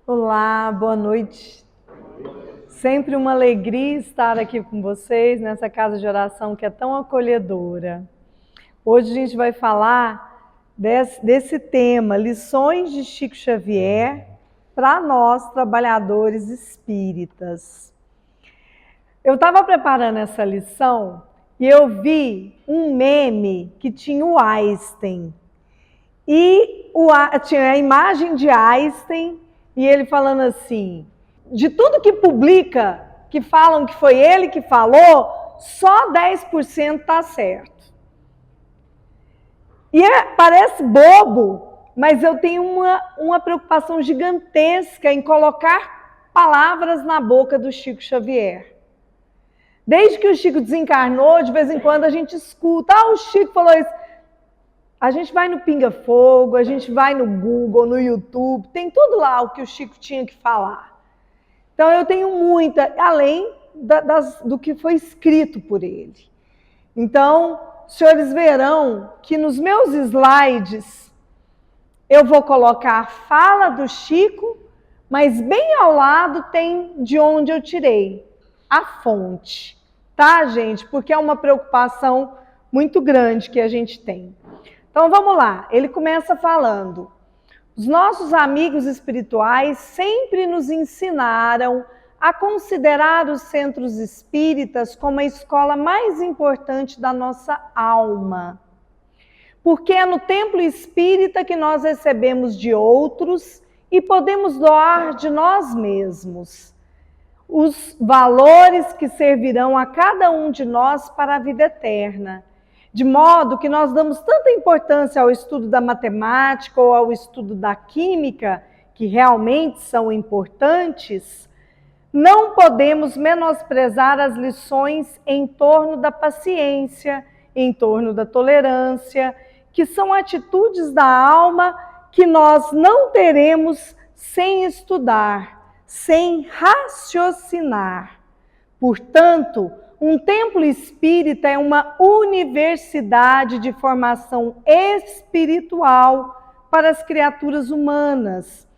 Olá, boa noite. Sempre uma alegria estar aqui com vocês nessa casa de oração que é tão acolhedora. Hoje a gente vai falar desse tema, lições de Chico Xavier para nós, trabalhadores espíritas. Eu estava preparando essa lição e eu vi um meme que tinha o Einstein. E tinha a imagem de Einstein e ele falando assim, de tudo que publica, que falam que foi ele que falou, só 10% está certo. E parece bobo, mas eu tenho uma preocupação gigantesca em colocar palavras na boca do Chico Xavier. Desde que o Chico desencarnou, de vez em quando a gente escuta, o Chico falou isso. A gente vai no Pinga Fogo, a gente vai no Google, no YouTube, tem tudo lá o que o Chico tinha que falar. Então eu tenho muita, além do que foi escrito por ele. Então, os senhores verão que nos meus slides eu vou colocar a fala do Chico, mas bem ao lado tem de onde eu tirei, a fonte. Tá, gente? Porque é uma preocupação muito grande que a gente tem. Então vamos lá, ele começa falando, os nossos amigos espirituais sempre nos ensinaram a considerar os centros espíritas como a escola mais importante da nossa alma. Porque é no templo espírita que nós recebemos de outros e podemos doar de nós mesmos os valores que servirão a cada um de nós para a vida eterna. De modo que nós damos tanta importância ao estudo da matemática ou ao estudo da química, que realmente são importantes, não podemos menosprezar as lições em torno da paciência, em torno da tolerância, que são atitudes da alma que nós não teremos sem estudar, sem raciocinar. Portanto, um templo espírita é uma universidade de formação espiritual para as criaturas humanas.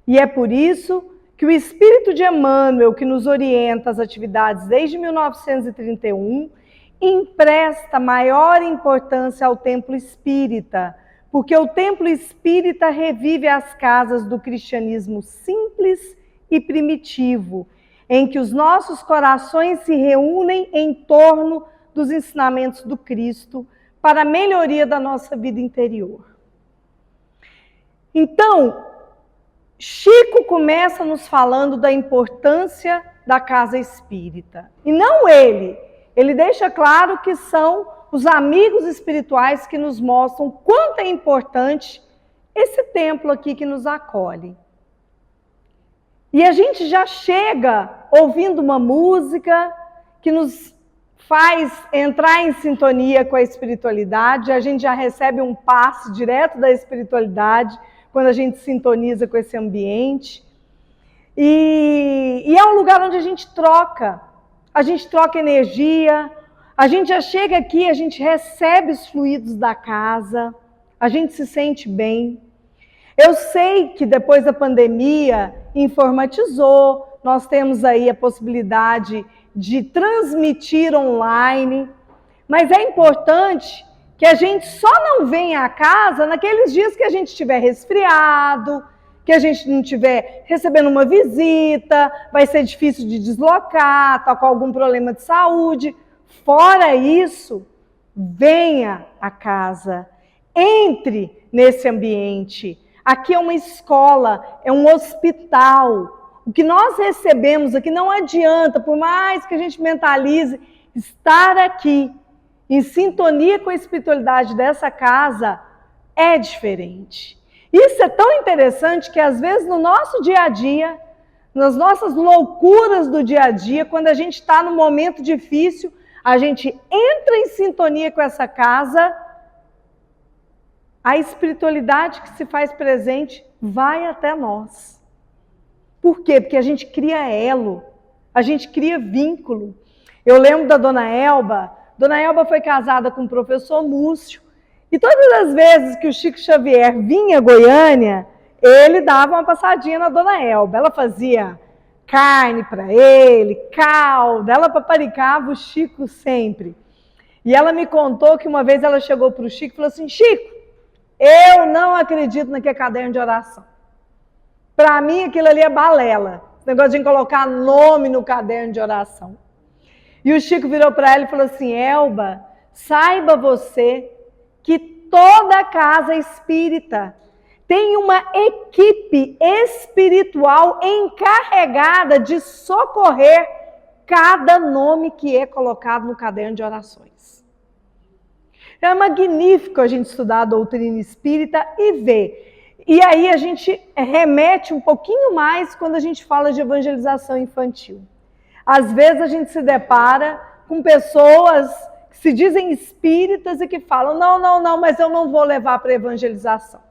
E é por isso que o Espírito de Emmanuel, que nos orienta as atividades desde 1931, empresta maior importância ao templo espírita, porque o templo espírita revive as casas do cristianismo simples e primitivo, em que os nossos corações se reúnem em torno dos ensinamentos do Cristo para a melhoria da nossa vida interior. Então, Chico começa nos falando da importância da casa espírita. E não ele deixa claro que são os amigos espirituais que nos mostram quanto é importante esse templo aqui que nos acolhe. E a gente já chega ouvindo uma música que nos faz entrar em sintonia com a espiritualidade, a gente já recebe um passe direto da espiritualidade quando a gente sintoniza com esse ambiente. E é um lugar onde a gente troca energia, a gente já chega aqui, a gente recebe os fluidos da casa, a gente se sente bem. Eu sei que depois da pandemia informatizou, nós temos aí a possibilidade de transmitir online, mas é importante que a gente só não venha à casa naqueles dias que a gente estiver resfriado, que a gente não estiver recebendo uma visita, vai ser difícil de deslocar, está com algum problema de saúde. Fora isso, venha à casa, entre nesse ambiente. Aqui é uma escola, é um hospital. O que nós recebemos aqui não adianta, por mais que a gente mentalize, estar aqui em sintonia com a espiritualidade dessa casa é diferente. Isso é tão interessante que às vezes no nosso dia a dia, nas nossas loucuras do dia a dia, quando a gente está num momento difícil, a gente entra em sintonia com essa casa, a espiritualidade que se faz presente vai até nós. Por quê? Porque a gente cria elo, a gente cria vínculo. Eu lembro da Dona Elba foi casada com o professor Múcio, e todas as vezes que o Chico Xavier vinha a Goiânia, ele dava uma passadinha na dona Elba. Ela fazia carne para ele, calda, ela paparicava o Chico sempre. E ela me contou que uma vez ela chegou para o Chico e falou assim: Chico, eu não acredito naquele caderno de oração. Para mim aquilo ali é balela. Esse negócio de colocar nome no caderno de oração. E o Chico virou para ela e falou assim: Elba, saiba você que toda casa espírita tem uma equipe espiritual encarregada de socorrer cada nome que é colocado no caderno de orações. É magnífico a gente estudar a doutrina espírita e ver. E aí a gente remete um pouquinho mais quando a gente fala de evangelização infantil. Às vezes a gente se depara com pessoas que se dizem espíritas e que falam: não, mas eu não vou levar para evangelização.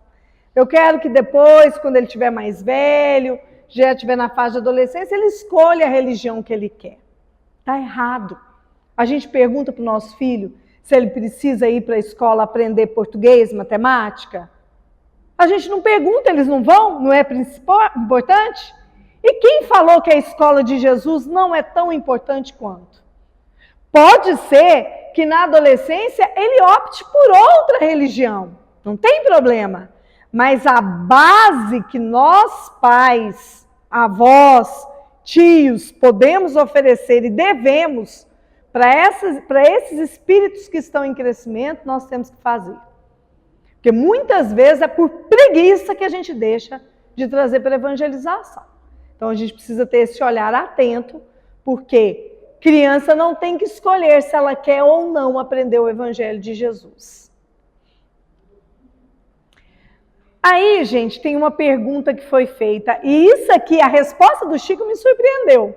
Eu quero que depois, quando ele estiver mais velho, já estiver na fase de adolescência, ele escolha a religião que ele quer. Está errado. A gente pergunta para o nosso filho se ele precisa ir para a escola aprender português, matemática. A gente não pergunta, eles não vão? Não é importante? E quem falou que a escola de Jesus não é tão importante quanto? Pode ser que na adolescência ele opte por outra religião, não tem problema. Mas a base que nós pais, avós, tios podemos oferecer e devemos para esses espíritos que estão em crescimento, nós temos que fazer. Porque muitas vezes é por preguiça que a gente deixa de trazer para a evangelização. Então a gente precisa ter esse olhar atento, porque criança não tem que escolher se ela quer ou não aprender o Evangelho de Jesus. Aí, gente, tem uma pergunta que foi feita, e isso aqui, a resposta do Chico me surpreendeu.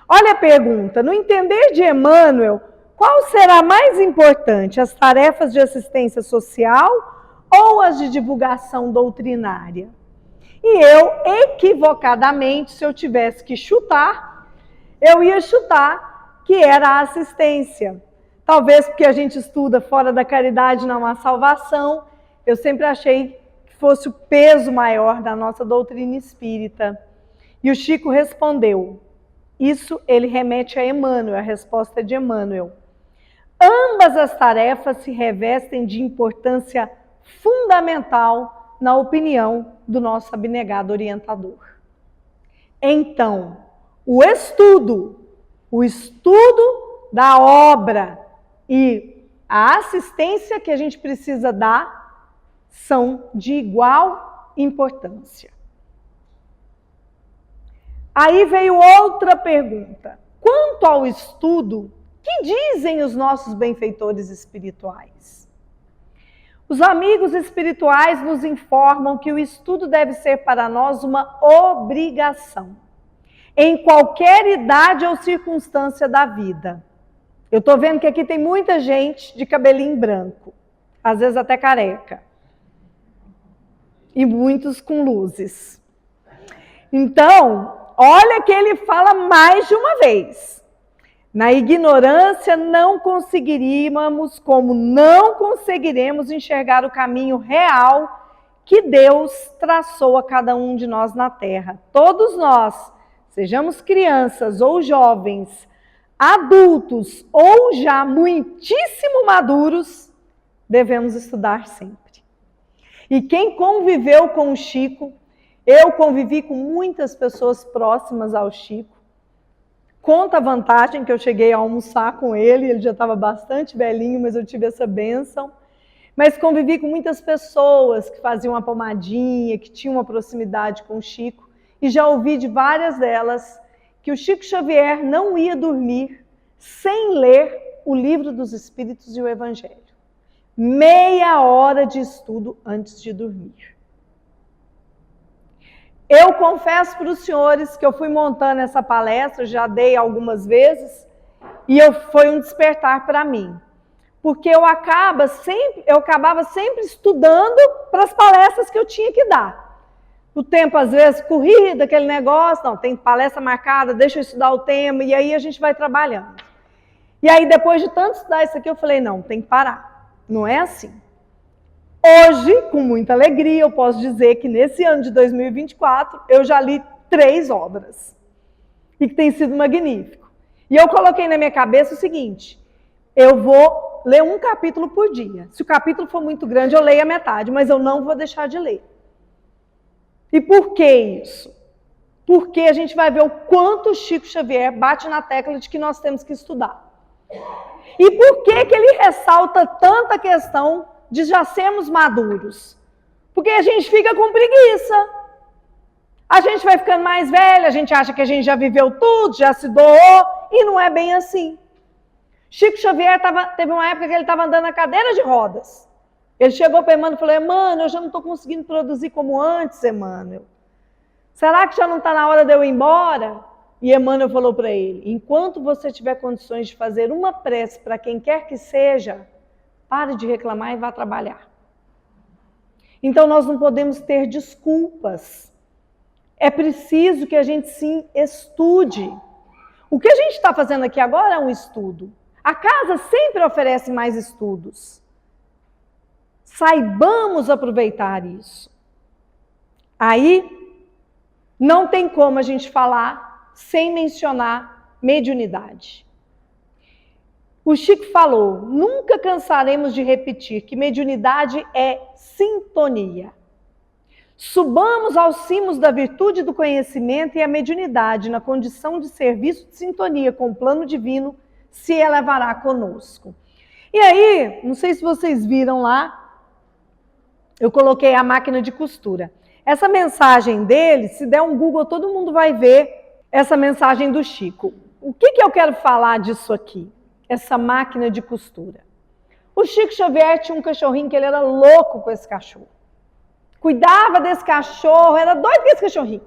Olha a pergunta: no entender de Emmanuel, qual será mais importante, as tarefas de assistência social ou as de divulgação doutrinária? E eu, equivocadamente, se eu tivesse que chutar, eu ia chutar que era a assistência. Talvez porque a gente estuda fora da caridade não há salvação, eu sempre achei que fosse o peso maior da nossa doutrina espírita. E o Chico respondeu, isso ele remete a Emmanuel, a resposta é de Emmanuel. Ambas as tarefas se revestem de importância fundamental na opinião do nosso abnegado orientador. Então, o estudo da obra e a assistência que a gente precisa dar são de igual importância. Aí veio outra pergunta. Quanto ao estudo, que dizem os nossos benfeitores espirituais? Os amigos espirituais nos informam que o estudo deve ser para nós uma obrigação, em qualquer idade ou circunstância da vida. Eu estou vendo que aqui tem muita gente de cabelinho branco, às vezes até careca, e muitos com luzes. Então, olha que ele fala mais de uma vez. Na ignorância não conseguiríamos, como não conseguiremos enxergar o caminho real que Deus traçou a cada um de nós na Terra. Todos nós, sejamos crianças ou jovens, adultos ou já muitíssimo maduros, devemos estudar sempre. E quem conviveu com o Chico, eu convivi com muitas pessoas próximas ao Chico, conta a vantagem que eu cheguei a almoçar com ele já estava bastante velhinho, mas eu tive essa bênção. Mas convivi com muitas pessoas que faziam uma pomadinha, que tinham uma proximidade com o Chico, e já ouvi de várias delas que o Chico Xavier não ia dormir sem ler o Livro dos Espíritos e o Evangelho. Meia hora de estudo antes de dormir. Eu confesso para os senhores que eu fui montando essa palestra, já dei algumas vezes, e foi um despertar para mim. Porque eu acabava sempre estudando para as palestras que eu tinha que dar. O tempo, às vezes, corrida, aquele negócio, não, tem palestra marcada, deixa eu estudar o tema, e aí a gente vai trabalhando. E aí, depois de tanto estudar isso aqui, eu falei, não, tem que parar. Não é assim. Hoje, com muita alegria, eu posso dizer que nesse ano de 2024, eu já li 3 obras. E que tem sido magnífico. E eu coloquei na minha cabeça o seguinte, eu vou ler um capítulo por dia. Se o capítulo for muito grande, eu leio a metade, mas eu não vou deixar de ler. E por que isso? Porque a gente vai ver o quanto o Chico Xavier bate na tecla de que nós temos que estudar. E por que ele ressalta tanta questão de já sermos maduros? Porque a gente fica com preguiça. A gente vai ficando mais velha, a gente acha que a gente já viveu tudo, já se doou, e não é bem assim. Chico Xavier teve uma época que ele estava andando na cadeira de rodas. Ele chegou para Emmanuel e falou, Emmanuel, eu já não estou conseguindo produzir como antes, Emmanuel. Será que já não está na hora de eu ir embora? E Emmanuel falou para ele, enquanto você tiver condições de fazer uma prece para quem quer que seja, pare de reclamar e vá trabalhar. Então nós não podemos ter desculpas. É preciso que a gente sim estude. O que a gente está fazendo aqui agora é um estudo. A casa sempre oferece mais estudos. Saibamos aproveitar isso. Aí, não tem como a gente falar sem mencionar mediunidade. O Chico falou, nunca cansaremos de repetir que mediunidade é sintonia. Subamos aos cimos da virtude do conhecimento e a mediunidade, na condição de serviço de sintonia com o plano divino, se elevará conosco. E aí, não sei se vocês viram lá, eu coloquei a máquina de costura. Essa mensagem dele, se der um Google, todo mundo vai ver essa mensagem do Chico. O que eu quero falar disso aqui? Essa máquina de costura. O Chico Xavier tinha um cachorrinho que ele era louco com esse cachorro. Cuidava desse cachorro, era doido com esse cachorrinho.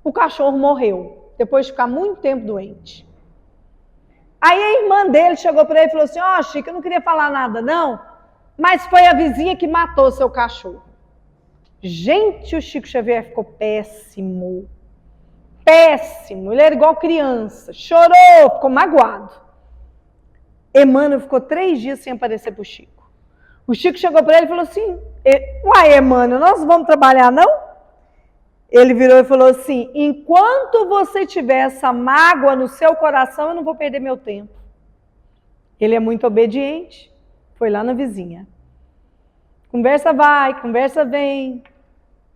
O cachorro morreu, depois de ficar muito tempo doente. Aí a irmã dele chegou para ele e falou assim, ó, Chico, eu não queria falar nada não, mas foi a vizinha que matou seu cachorro. Gente, o Chico Xavier ficou péssimo. Péssimo, ele era igual criança, chorou, ficou magoado. Emmanuel ficou 3 dias sem aparecer para o Chico. O Chico chegou para ele e falou assim, uai, Emmanuel, nós vamos trabalhar não? Ele virou e falou assim, enquanto você tiver essa mágoa no seu coração, eu não vou perder meu tempo. Ele é muito obediente, foi lá na vizinha. Conversa vai, conversa vem,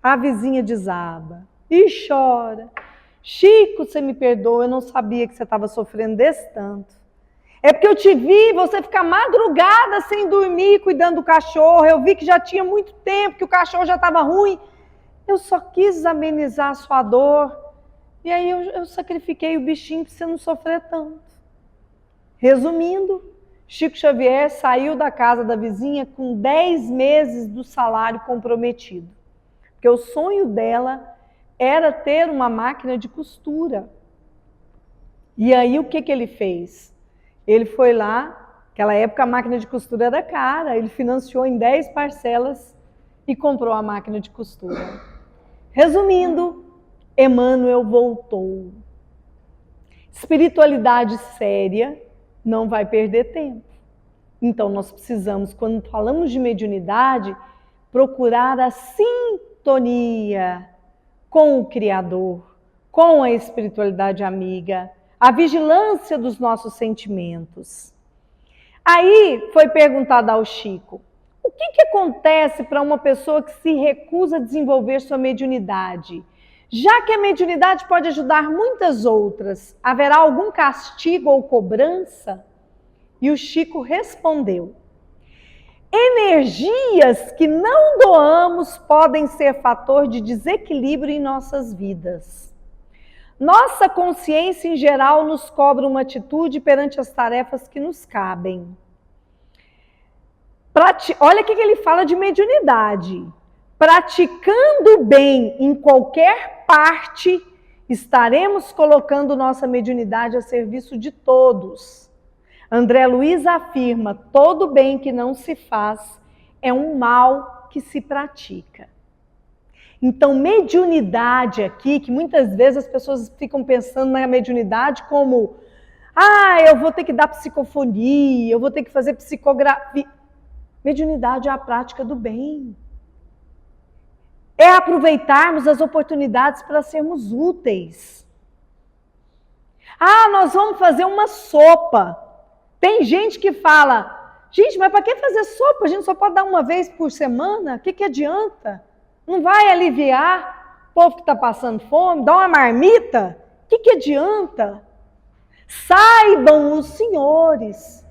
a vizinha desaba e chora. Chico, você me perdoa, eu não sabia que você estava sofrendo desse tanto. É porque eu te vi você ficar madrugada sem dormir, cuidando do cachorro. Eu vi que já tinha muito tempo, que o cachorro já estava ruim. Eu só quis amenizar a sua dor. E aí eu sacrifiquei o bichinho para você não sofrer tanto. Resumindo, Chico Xavier saiu da casa da vizinha com 10 meses do salário comprometido. Porque o sonho dela era ter uma máquina de costura. E aí o que ele fez? Ele foi lá, naquela época a máquina de costura era cara, ele financiou em 10 parcelas e comprou a máquina de costura. Resumindo, Emmanuel voltou. Espiritualidade séria não vai perder tempo. Então nós precisamos, quando falamos de mediunidade, procurar a sintonia com o Criador, com a espiritualidade amiga, a vigilância dos nossos sentimentos. Aí foi perguntado ao Chico, o que acontece para uma pessoa que se recusa a desenvolver sua mediunidade? Já que a mediunidade pode ajudar muitas outras, haverá algum castigo ou cobrança? E o Chico respondeu, energias que não doamos podem ser fator de desequilíbrio em nossas vidas. Nossa consciência em geral nos cobra uma atitude perante as tarefas que nos cabem. Olha o que ele fala de mediunidade. Praticando o bem em qualquer parte, estaremos colocando nossa mediunidade a serviço de todos. André Luiz afirma, todo bem que não se faz é um mal que se pratica. Então, mediunidade aqui, que muitas vezes as pessoas ficam pensando na mediunidade como, eu vou ter que dar psicofonia, eu vou ter que fazer psicografia. Mediunidade é a prática do bem. É aproveitarmos as oportunidades para sermos úteis. Ah, nós vamos fazer uma sopa. Tem gente que fala, gente, mas para que fazer sopa? A gente só pode dar uma vez por semana? O que adianta? Não vai aliviar o povo que está passando fome? Dá uma marmita? O que adianta? Saibam os senhores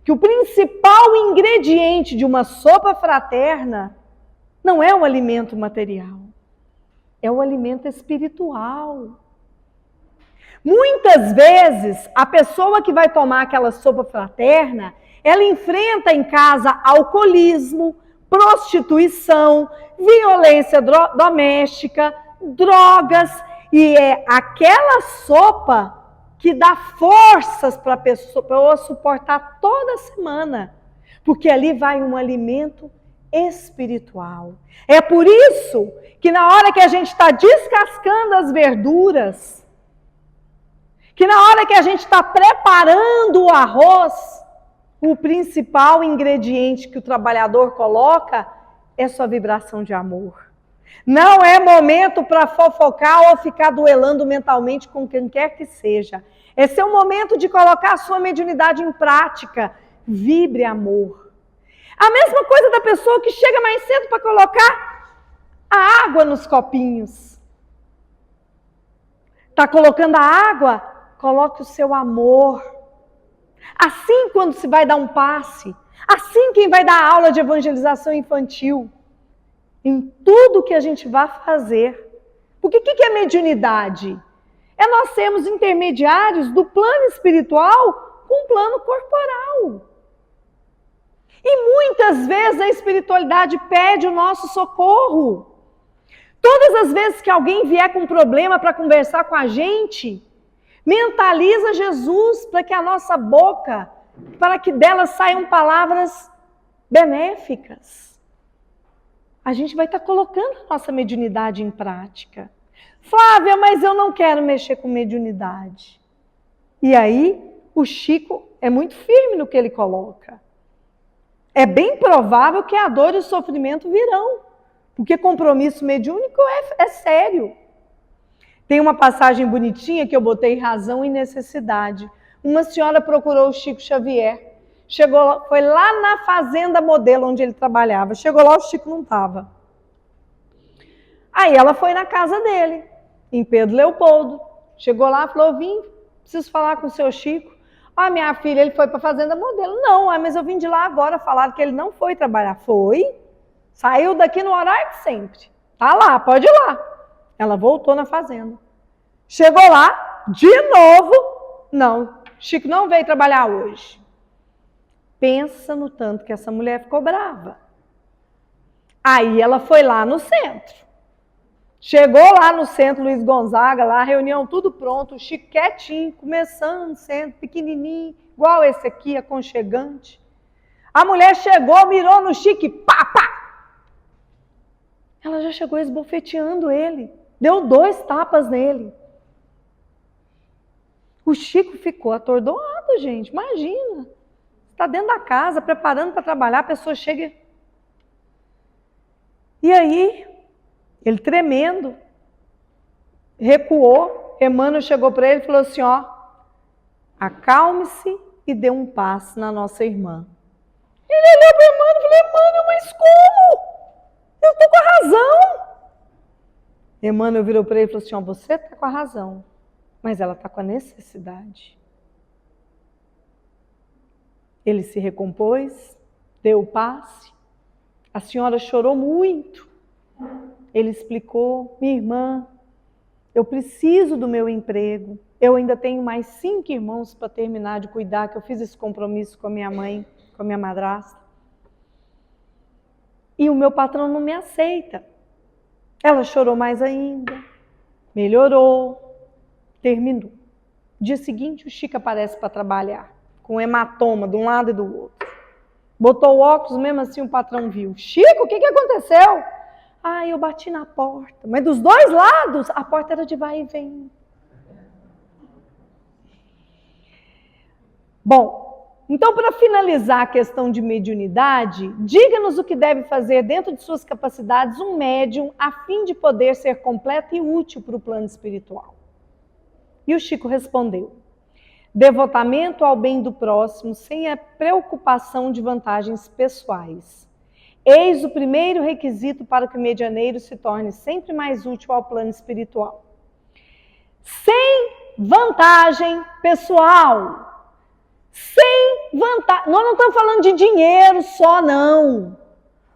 que o principal ingrediente de uma sopa fraterna não é o alimento material, é o alimento espiritual. Muitas vezes, a pessoa que vai tomar aquela sopa fraterna, ela enfrenta em casa alcoolismo, prostituição, violência doméstica, drogas, e é aquela sopa que dá forças para a pessoa suportar toda semana, porque ali vai um alimento espiritual. É por isso que na hora que a gente está descascando as verduras, que na hora que a gente está preparando o arroz, o principal ingrediente que o trabalhador coloca é sua vibração de amor. Não é momento para fofocar ou ficar duelando mentalmente com quem quer que seja. Esse é o momento de colocar a sua mediunidade em prática. Vibre amor. A mesma coisa da pessoa que chega mais cedo para colocar a água nos copinhos. Está colocando a água? Coloque o seu amor. Assim, quando se vai dar um passe, assim quem vai dar aula de evangelização infantil, em tudo que a gente vai fazer. Porque o que é mediunidade? É nós sermos intermediários do plano espiritual com o plano corporal. E muitas vezes a espiritualidade pede o nosso socorro. Todas as vezes que alguém vier com um problema para conversar com a gente, mentaliza Jesus para que a nossa boca, para que dela saiam palavras benéficas. A gente vai estar colocando a nossa mediunidade em prática. Flávia, mas eu não quero mexer com mediunidade. E aí, o Chico é muito firme no que ele coloca. É bem provável que a dor e o sofrimento virão, porque compromisso mediúnico é sério. Tem uma passagem bonitinha que eu botei razão e necessidade. Uma senhora procurou o Chico Xavier. Chegou, foi lá na fazenda modelo onde ele trabalhava. Chegou lá, o Chico não estava. Aí ela foi na casa dele, em Pedro Leopoldo. Chegou lá, falou, vim, preciso falar com o seu Chico. Ah, minha filha, ele foi para a fazenda modelo. Não, mas eu vim de lá agora, falaram que ele não foi trabalhar. Foi, saiu daqui no horário de sempre. Tá lá, pode ir lá. Ela voltou na fazenda. Chegou lá, de novo, não, Chico não veio trabalhar hoje. Pensa no tanto que essa mulher ficou brava. Aí ela foi lá no centro. Chegou lá no centro, Luiz Gonzaga, lá, reunião tudo pronto, o Chico quietinho, começando no centro, pequenininho, igual esse aqui, aconchegante. A mulher chegou, mirou no Chico e pá, pá. Ela já chegou esbofeteando ele, deu 2 tapas nele. O Chico ficou atordoado, gente, imagina. Está dentro da casa, preparando para trabalhar, a pessoa chega. E aí, ele tremendo, recuou, Emmanuel chegou para ele e falou assim, ó, acalme-se e dê um passe na nossa irmã. Ele olhou para Emmanuel e falou, Emmanuel, mas como? Eu estou com a razão. Emmanuel virou para ele e falou assim, ó, você está com a razão, mas ela está com a necessidade. Ele se recompôs, deu o passe, a senhora chorou muito. Ele explicou, minha irmã, eu preciso do meu emprego, eu ainda tenho mais 5 irmãos para terminar de cuidar, que eu fiz esse compromisso com a minha mãe, com a minha madrasta. E o meu patrão não me aceita. Ela chorou mais ainda, melhorou, terminou. Dia seguinte, o Chico aparece para trabalhar, com hematoma de um lado e do outro. Botou o óculos, mesmo assim o patrão viu. Chico, o que aconteceu? Ah, eu bati na porta. Mas dos 2 lados, a porta era de vai e vem. Bom, Então, para finalizar a questão de mediunidade, diga-nos o que deve fazer dentro de suas capacidades um médium a fim de poder ser completo e útil para o plano espiritual. E o Chico respondeu: devotamento ao bem do próximo sem a preocupação de vantagens pessoais. Eis o primeiro requisito para que o medianeiro se torne sempre mais útil ao plano espiritual. Sem vantagem pessoal. Sem vantagem. Nós não estamos falando de dinheiro só, não.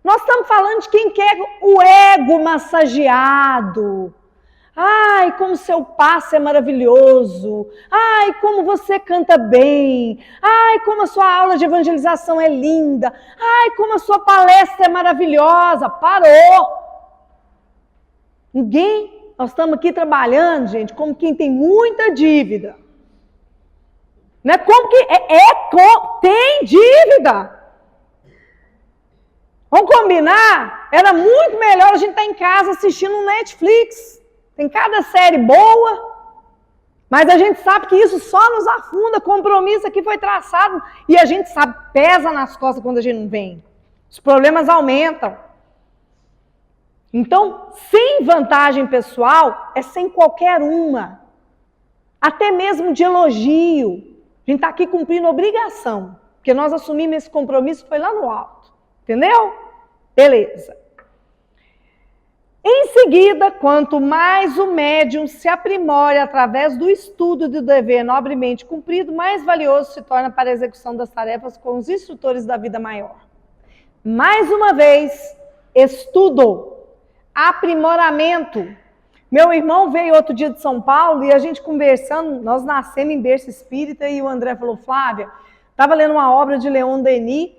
Nós estamos falando de quem quer o ego massageado. Ai, como seu passe é maravilhoso. Ai, como você canta bem. Ai, como a sua aula de evangelização é linda. Ai, como a sua palestra é maravilhosa. Parou. Nós estamos aqui trabalhando, gente, como quem tem muita dívida. Não é como que tem dívida. Vamos combinar? Era muito melhor a gente estar em casa assistindo um Netflix. Tem cada série boa, mas a gente sabe que isso só nos afunda. Compromisso aqui foi traçado e a gente sabe, pesa nas costas quando a gente não vem. Os problemas aumentam. Então, sem vantagem pessoal, é sem qualquer uma. Até mesmo de elogio. A gente está aqui cumprindo obrigação, porque nós assumimos esse compromisso, foi lá no alto. Entendeu? Beleza. Em seguida, quanto mais o médium se aprimore através do estudo do dever nobremente cumprido, mais valioso se torna para a execução das tarefas com os instrutores da vida maior. Mais uma vez, estudo, aprimoramento. Meu irmão veio outro dia de São Paulo e a gente conversando, nós nascemos em berço espírita e o André falou: Flávia, estava lendo uma obra de Leon Denis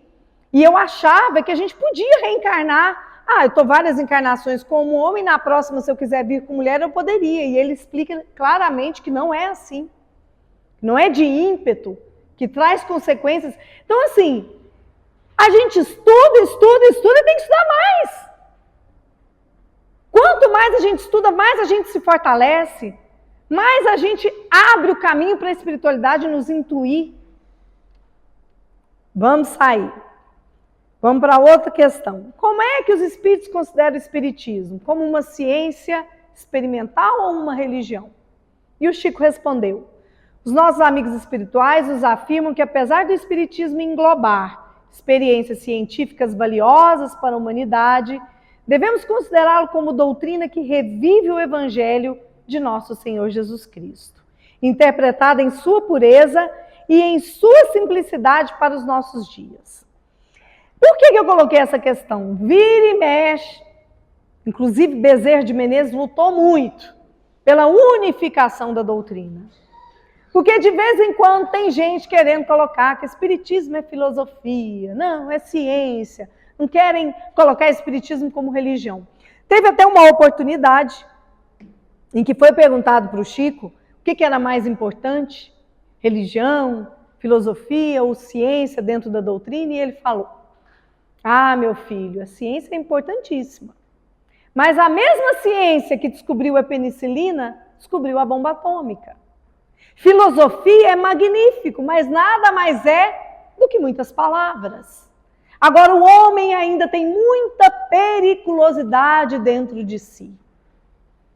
e eu achava que a gente podia reencarnar. Eu estou várias encarnações como homem, na próxima, se eu quiser vir com mulher, eu poderia. E ele explica claramente que não é assim. Não é de ímpeto, que traz consequências. Então, assim, a gente estuda e tem que estudar mais. Quanto mais a gente estuda, mais a gente se fortalece, mais a gente abre o caminho para a espiritualidade nos intuir. Vamos sair. Vamos para outra questão. Como é que os espíritos consideram o espiritismo? Como uma ciência experimental ou uma religião? E o Chico respondeu: os nossos amigos espirituais nos afirmam que, apesar do espiritismo englobar experiências científicas valiosas para a humanidade, devemos considerá-lo como doutrina que revive o Evangelho de nosso Senhor Jesus Cristo, interpretada em sua pureza e em sua simplicidade para os nossos dias. Por que eu coloquei essa questão? Vira e mexe. Inclusive, Bezerra de Menezes lutou muito pela unificação da doutrina. Porque de vez em quando tem gente querendo colocar que espiritismo é filosofia, não, é ciência. Não querem colocar espiritismo como religião. Teve até uma oportunidade em que foi perguntado para o Chico o que era mais importante, religião, filosofia ou ciência dentro da doutrina, e ele falou: meu filho, a ciência é importantíssima. Mas a mesma ciência que descobriu a penicilina, descobriu a bomba atômica. Filosofia é magnífico, mas nada mais é do que muitas palavras. Agora, o homem ainda tem muita periculosidade dentro de si.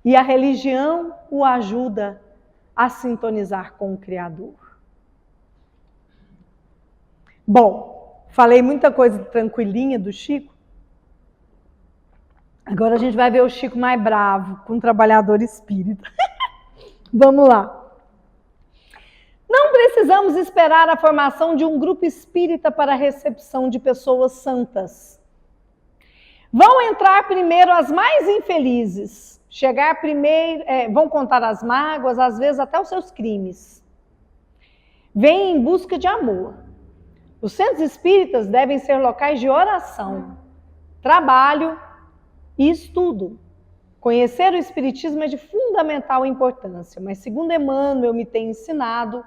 E a religião o ajuda a sintonizar com o Criador. Bom, falei muita coisa tranquilinha do Chico. Agora a gente vai ver o Chico mais bravo, com um trabalhador espírita. Vamos lá. Não precisamos esperar a formação de um grupo espírita para a recepção de pessoas santas. Vão entrar primeiro as mais infelizes, chegar primeiro, vão contar as mágoas, às vezes até os seus crimes. Vêm em busca de amor. Os centros espíritas devem ser locais de oração, trabalho e estudo. Conhecer o espiritismo é de fundamental importância, mas segundo Emmanuel me tem ensinado,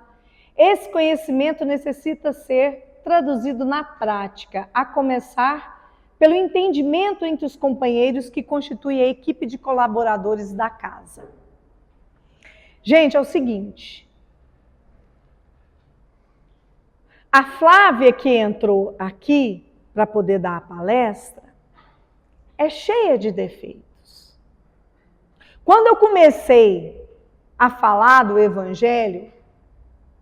esse conhecimento necessita ser traduzido na prática, a começar pelo entendimento entre os companheiros que constituem a equipe de colaboradores da casa. Gente, é o seguinte, A Flávia que entrou aqui para poder dar a palestra é cheia de defeitos. Quando eu comecei a falar do Evangelho,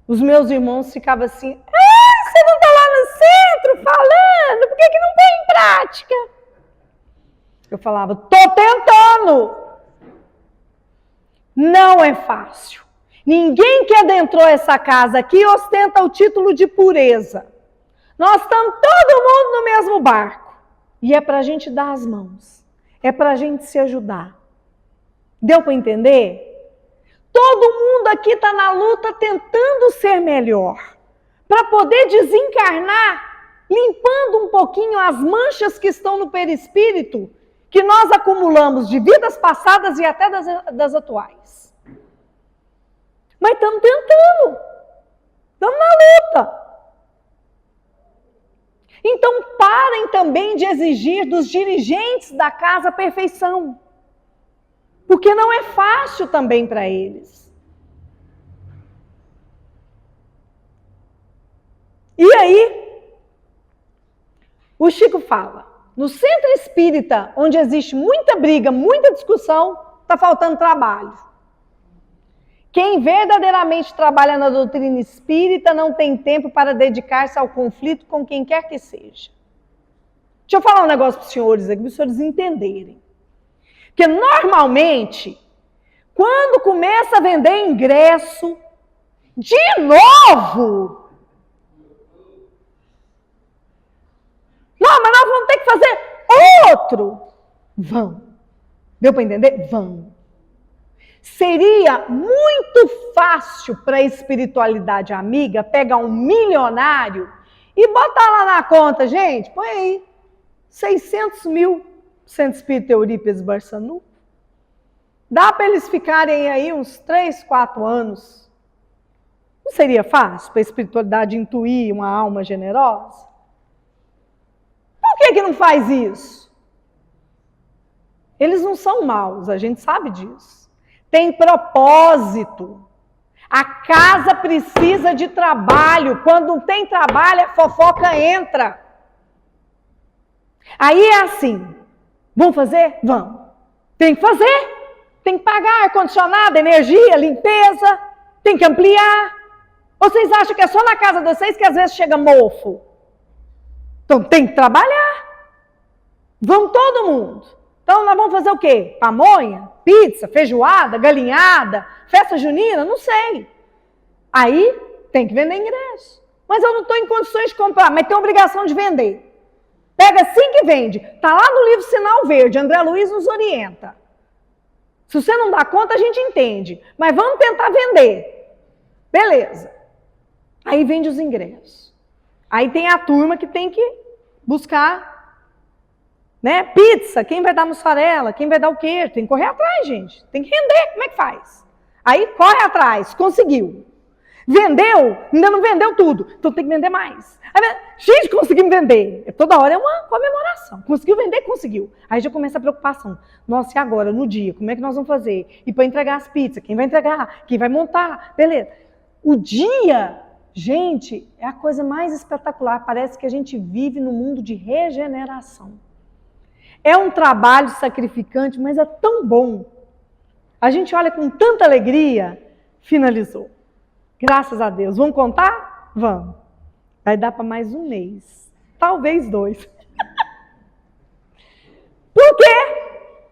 os meus irmãos ficavam assim, você não está lá no centro falando, por que não tem em prática? Eu falava, estou tentando. Não é fácil. Ninguém que adentrou essa casa aqui ostenta o título de pureza. Nós estamos todo mundo no mesmo barco. E é para a gente dar as mãos. É para a gente se ajudar. Deu para entender? Todo mundo aqui está na luta tentando ser melhor. Para poder desencarnar, limpando um pouquinho as manchas que estão no perispírito, que nós acumulamos de vidas passadas e até das atuais. Mas estamos tentando. Estamos na luta. Então parem também de exigir dos dirigentes da casa a perfeição. Porque não é fácil também para eles. E aí, o Chico fala, no centro espírita, onde existe muita briga, muita discussão, está faltando trabalho. Quem verdadeiramente trabalha na doutrina espírita não tem tempo para dedicar-se ao conflito com quem quer que seja. Deixa eu falar um negócio para os senhores aqui, para os senhores entenderem. Porque normalmente, quando começa a vender ingresso, de novo, não, mas nós vamos ter que fazer outro. Vão. Deu para entender? Vão. Seria muito fácil para a espiritualidade amiga pegar um milionário e botar lá na conta, gente, põe aí, 600 mil, Centro Espírita Eurípides Barçanu. Dá para eles ficarem aí uns 3, 4 anos. Não seria fácil para a espiritualidade intuir uma alma generosa? Por que não faz isso? Eles não são maus, a gente sabe disso. Tem propósito. A casa precisa de trabalho. Quando não tem trabalho, a fofoca entra. Aí é assim. Vamos fazer? Vamos. Tem que fazer. Tem que pagar ar-condicionado, energia, limpeza. Tem que ampliar. Ou vocês acham que é só na casa de vocês que às vezes chega mofo? Então tem que trabalhar. Vamos todo mundo. Então nós vamos fazer o quê? Pamonha? Pizza? Feijoada? Galinhada? Festa junina? Não sei. Aí tem que vender ingresso. Mas eu não estou em condições de comprar, mas tem obrigação de vender. Pega assim que vende. Está lá no livro Sinal Verde, André Luiz nos orienta. Se você não dá conta, a gente entende. Mas vamos tentar vender. Beleza. Aí vende os ingressos. Aí tem a turma que tem que buscar... Né? Pizza, quem vai dar mussarela, quem vai dar o queijo, tem que correr atrás, gente. Tem que render, como é que faz? Aí corre atrás, conseguiu. Vendeu, ainda não vendeu tudo, então tem que vender mais. Aí, gente, conseguimos vender. Toda hora é uma comemoração. Conseguiu vender? Conseguiu. Aí já começa a preocupação. Nossa, e agora, no dia, como é que nós vamos fazer? E para entregar as pizzas, quem vai entregar? Quem vai montar? Beleza. O dia, gente, é a coisa mais espetacular. Parece que a gente vive num mundo de regeneração. É um trabalho sacrificante, mas é tão bom. A gente olha com tanta alegria, finalizou. Graças a Deus. Vamos contar? Vamos. Vai dar para mais um mês. Talvez 2. Por quê?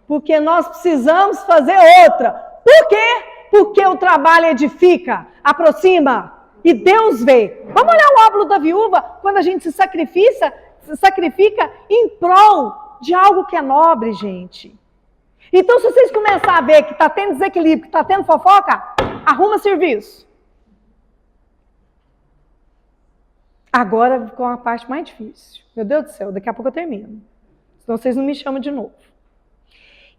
Porque nós precisamos fazer outra. Por quê? Porque o trabalho edifica, aproxima e Deus vê. Vamos olhar o óbolo da viúva quando a gente se sacrifica em prol de algo que é nobre, gente. Então, se vocês começarem a ver que está tendo desequilíbrio, que está tendo fofoca, arruma serviço. Agora ficou uma parte mais difícil. Meu Deus do céu, daqui a pouco eu termino. Senão vocês não me chamam de novo.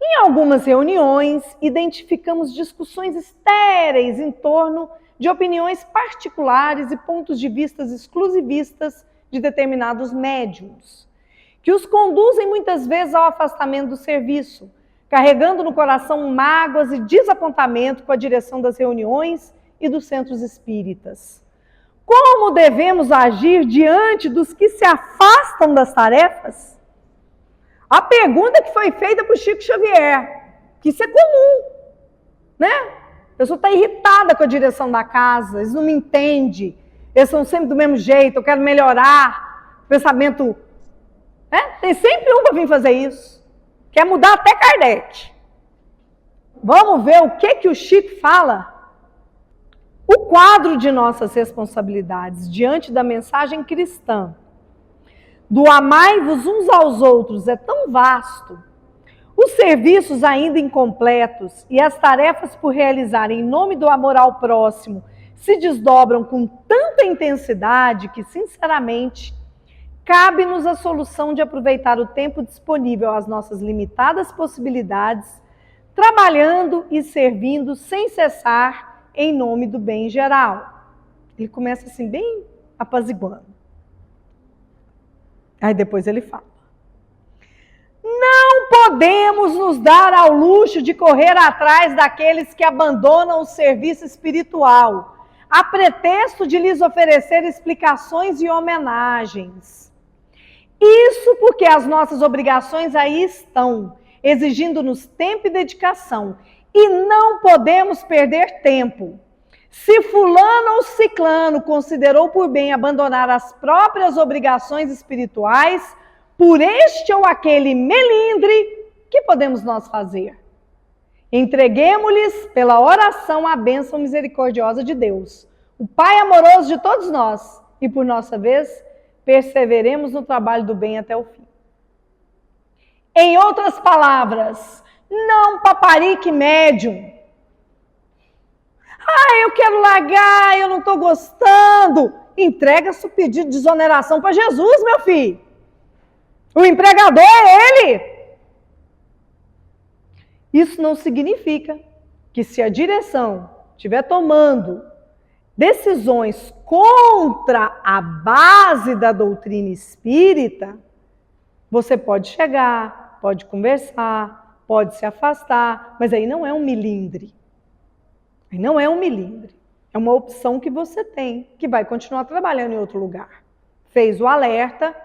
Em algumas reuniões, identificamos discussões estéreis em torno de opiniões particulares e pontos de vista exclusivistas de determinados médiuns, que os conduzem muitas vezes ao afastamento do serviço, carregando no coração mágoas e desapontamento com a direção das reuniões e dos centros espíritas. Como devemos agir diante dos que se afastam das tarefas? A pergunta que foi feita para o Chico Xavier, que isso é comum, né? A pessoa está irritada com a direção da casa, eles não me entendem, eles são sempre do mesmo jeito, eu quero melhorar, pensamento... né? Tem sempre um para vir fazer isso, quer mudar até Kardec. Vamos ver o que o Chico fala? O quadro de nossas responsabilidades diante da mensagem cristã, do amai-vos uns aos outros, é tão vasto. Os serviços ainda incompletos e as tarefas por realizar em nome do amor ao próximo se desdobram com tanta intensidade que, sinceramente, cabe-nos a solução de aproveitar o tempo disponível às nossas limitadas possibilidades, trabalhando e servindo sem cessar em nome do bem geral. Ele começa assim, bem apaziguando. Aí depois ele fala: não podemos nos dar ao luxo de correr atrás daqueles que abandonam o serviço espiritual, a pretexto de lhes oferecer explicações e homenagens. Isso porque as nossas obrigações aí estão, exigindo-nos tempo e dedicação, e não podemos perder tempo. Se fulano ou ciclano considerou por bem abandonar as próprias obrigações espirituais, por este ou aquele melindre, que podemos nós fazer? Entreguemo-lhes pela oração a bênção misericordiosa de Deus, o Pai amoroso de todos nós, e por nossa vez, perseveremos no trabalho do bem até o fim. Em outras palavras, não paparique médium. Eu quero largar, eu não estou gostando. Entrega seu pedido de exoneração para Jesus, meu filho. O empregador é ele. Isso não significa que, se a direção estiver tomando decisões contra a base da doutrina espírita, você pode chegar, pode conversar, pode se afastar, mas aí não é um milindre. Aí não é um milindre. É uma opção que você tem, que vai continuar trabalhando em outro lugar. Fez o alerta,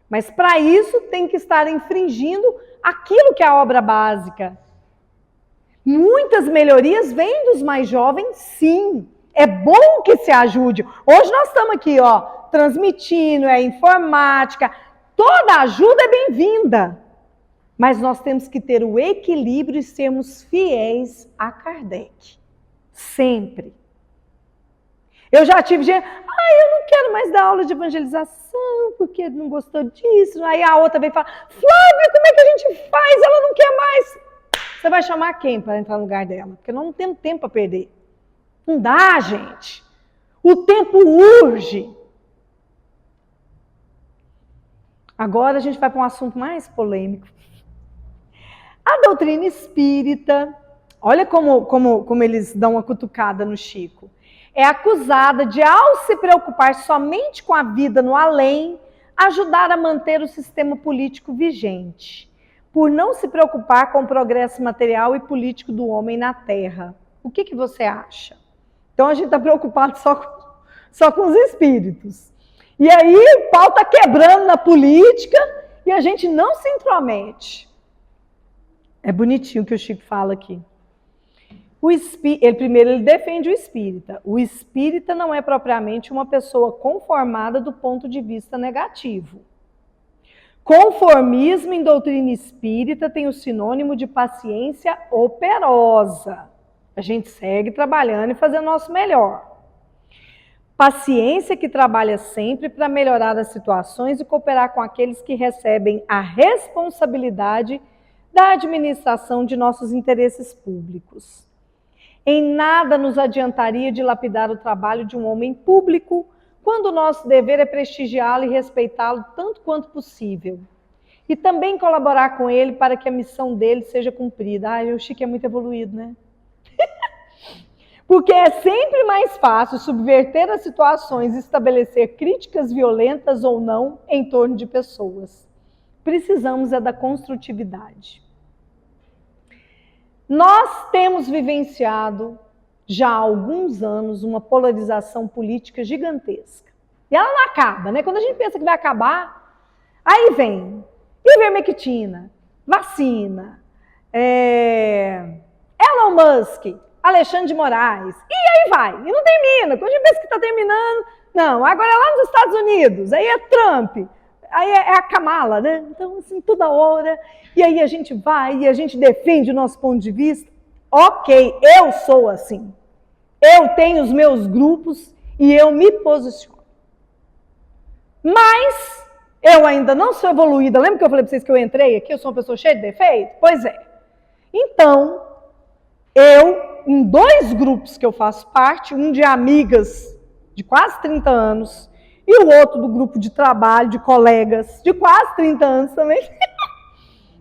mas para isso tem que estar infringindo aquilo que é a obra básica. Muitas melhorias vêm dos mais jovens, sim. É bom que se ajude. Hoje nós estamos aqui, transmitindo, informática. Toda ajuda é bem-vinda. Mas nós temos que ter o equilíbrio e sermos fiéis a Kardec. Sempre. Eu já tive gente, eu não quero mais dar aula de evangelização, porque não gostou disso. Aí a outra vem e fala, Flávia, como é que a gente faz? Ela não quer mais. Você vai chamar quem para entrar no lugar dela? Porque nós não temos tempo para perder. Não dá, gente. O tempo urge. Agora a gente vai para um assunto mais polêmico. A doutrina espírita, olha como eles dão uma cutucada no Chico, é acusada de, ao se preocupar somente com a vida no além, ajudar a manter o sistema político vigente, por não se preocupar com o progresso material e político do homem na Terra. O que você acha? Então a gente está preocupado só com os espíritos. E aí o pau está quebrando na política e a gente não se intromete. É bonitinho o que o Chico fala aqui. Ele defende o espírita. O espírita não é propriamente uma pessoa conformada do ponto de vista negativo. Conformismo em doutrina espírita tem o sinônimo de paciência operosa. A gente segue trabalhando e fazendo o nosso melhor. Paciência que trabalha sempre para melhorar as situações e cooperar com aqueles que recebem a responsabilidade da administração de nossos interesses públicos. Em nada nos adiantaria dilapidar o trabalho de um homem público, quando o nosso dever é prestigiá-lo e respeitá-lo tanto quanto possível. E também colaborar com ele para que a missão dele seja cumprida. O Chico é muito evoluído, né? Porque é sempre mais fácil subverter as situações e estabelecer críticas violentas ou não em torno de pessoas. Precisamos da construtividade. Nós temos vivenciado já há alguns anos uma polarização política gigantesca. E ela não acaba, né? Quando a gente pensa que vai acabar, aí vem ivermectina, vacina, Elon Musk, Alexandre de Moraes, e aí vai, e não termina. Quando a gente pensa que está terminando, não, agora é lá nos Estados Unidos, aí é Trump, aí é a Kamala, né? Então, assim, toda hora, e aí a gente vai, e a gente defende o nosso ponto de vista. Ok, eu sou assim. Eu tenho os meus grupos e eu me posiciono. Mas eu ainda não sou evoluída. Lembra que eu falei para vocês que eu entrei aqui? Eu sou uma pessoa cheia de defeito? Pois é. Então, eu, em 2 grupos que eu faço parte, um de amigas de quase 30 anos e o outro do grupo de trabalho, de colegas de quase 30 anos também,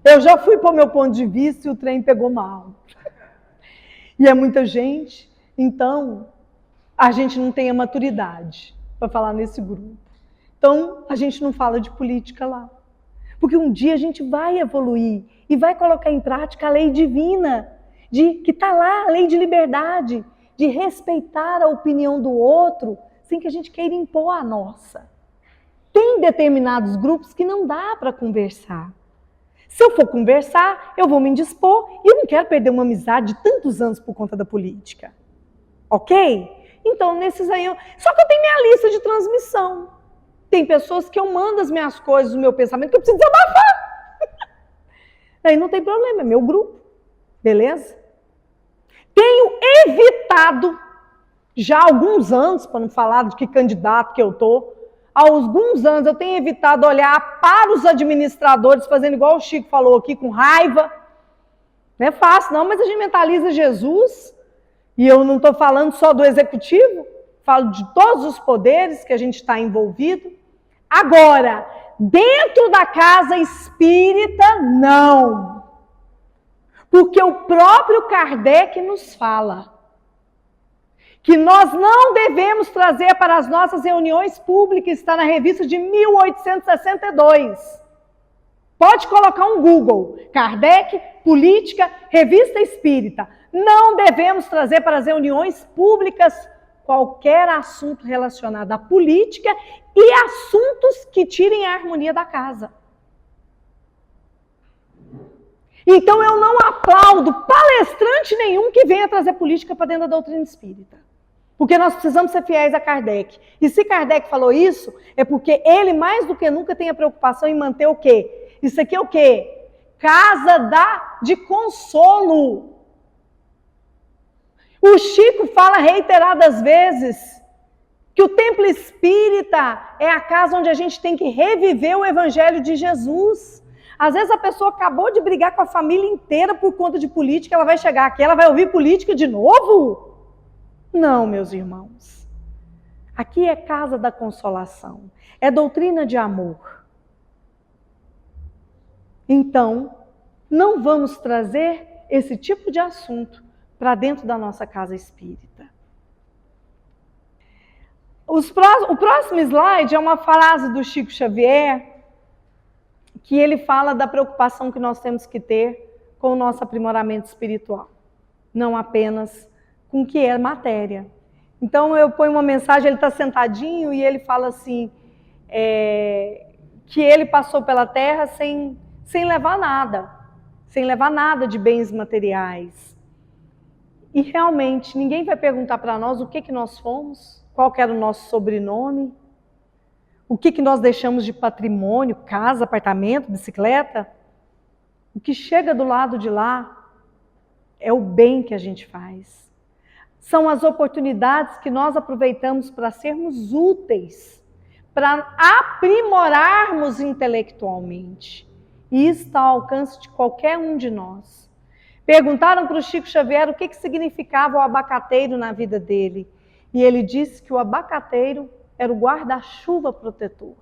eu já fui para o meu ponto de vista e o trem pegou mal. E é muita gente, então a gente não tem a maturidade para falar nesse grupo. Então a gente não fala de política lá. Porque um dia a gente vai evoluir e vai colocar em prática a lei divina, que está lá, a lei de liberdade, de respeitar a opinião do outro, sem que a gente queira impor a nossa. Tem determinados grupos que não dá para conversar. Se eu for conversar, eu vou me indispor e eu não quero perder uma amizade de tantos anos por conta da política. Ok? Então, nesses aí... Só que eu tenho minha lista de transmissão. Tem pessoas que eu mando as minhas coisas, o meu pensamento, que eu preciso desabafar. Aí não tem problema, é meu grupo. Beleza? Tenho evitado, já há alguns anos, para não falar de que candidato que eu estou, há alguns anos eu tenho evitado olhar para os administradores, fazendo igual o Chico falou aqui, com raiva. Não é fácil não, mas a gente mentaliza Jesus, e eu não estou falando só do executivo, falo de todos os poderes que a gente está envolvido. Agora, dentro da casa espírita, não. Porque o próprio Kardec nos fala que nós não devemos trazer para as nossas reuniões públicas, está na revista de 1862. Pode colocar um Google, Kardec, política, revista espírita. Não devemos trazer para as reuniões públicas qualquer assunto relacionado à política e assuntos que tirem a harmonia da casa. Então eu não aplaudo palestrante nenhum que venha trazer política para dentro da doutrina espírita. Porque nós precisamos ser fiéis a Kardec. E se Kardec falou isso, é porque ele mais do que nunca tem a preocupação em manter o quê? Isso aqui é o quê? Casa de consolo. O Chico fala reiteradas vezes que o templo espírita é a casa onde a gente tem que reviver o evangelho de Jesus. Às vezes a pessoa acabou de brigar com a família inteira por conta de política, ela vai chegar aqui, ela vai ouvir política de novo? Não, meus irmãos. Aqui é casa da consolação, é doutrina de amor. Então, não vamos trazer esse tipo de assunto para dentro da nossa casa espírita. O próximo slide é uma frase do Chico Xavier, que ele fala da preocupação que nós temos que ter com o nosso aprimoramento espiritual, não apenas com o que é matéria. Então eu ponho uma mensagem, ele está sentadinho e ele fala assim, que ele passou pela Terra sem levar nada de bens materiais. E realmente, ninguém vai perguntar para nós o que nós fomos, qual que era o nosso sobrenome, o que nós deixamos de patrimônio, casa, apartamento, bicicleta. O que chega do lado de lá é o bem que a gente faz. São as oportunidades que nós aproveitamos para sermos úteis, para aprimorarmos intelectualmente. E isso está ao alcance de qualquer um de nós. Perguntaram para o Chico Xavier o que significava o abacateiro na vida dele. E ele disse que o abacateiro era o guarda-chuva protetor.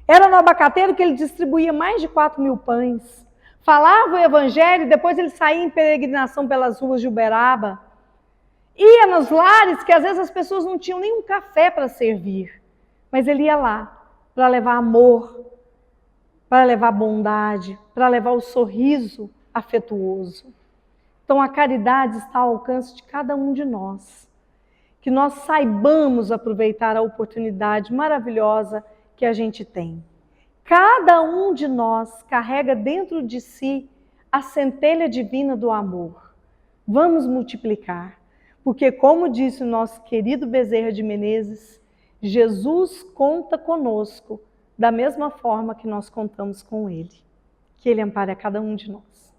Era no abacateiro que ele distribuía mais de 4.000 pães. Falava o evangelho, depois ele saía em peregrinação pelas ruas de Uberaba. Ia nos lares que às vezes as pessoas não tinham nem um café para servir. Mas ele ia lá para levar amor, para levar bondade, para levar o sorriso afetuoso. Então a caridade está ao alcance de cada um de nós. Que nós saibamos aproveitar a oportunidade maravilhosa que a gente tem. Cada um de nós carrega dentro de si a centelha divina do amor. Vamos multiplicar, porque como disse o nosso querido Bezerra de Menezes, Jesus conta conosco da mesma forma que nós contamos com Ele. Que Ele ampare a cada um de nós.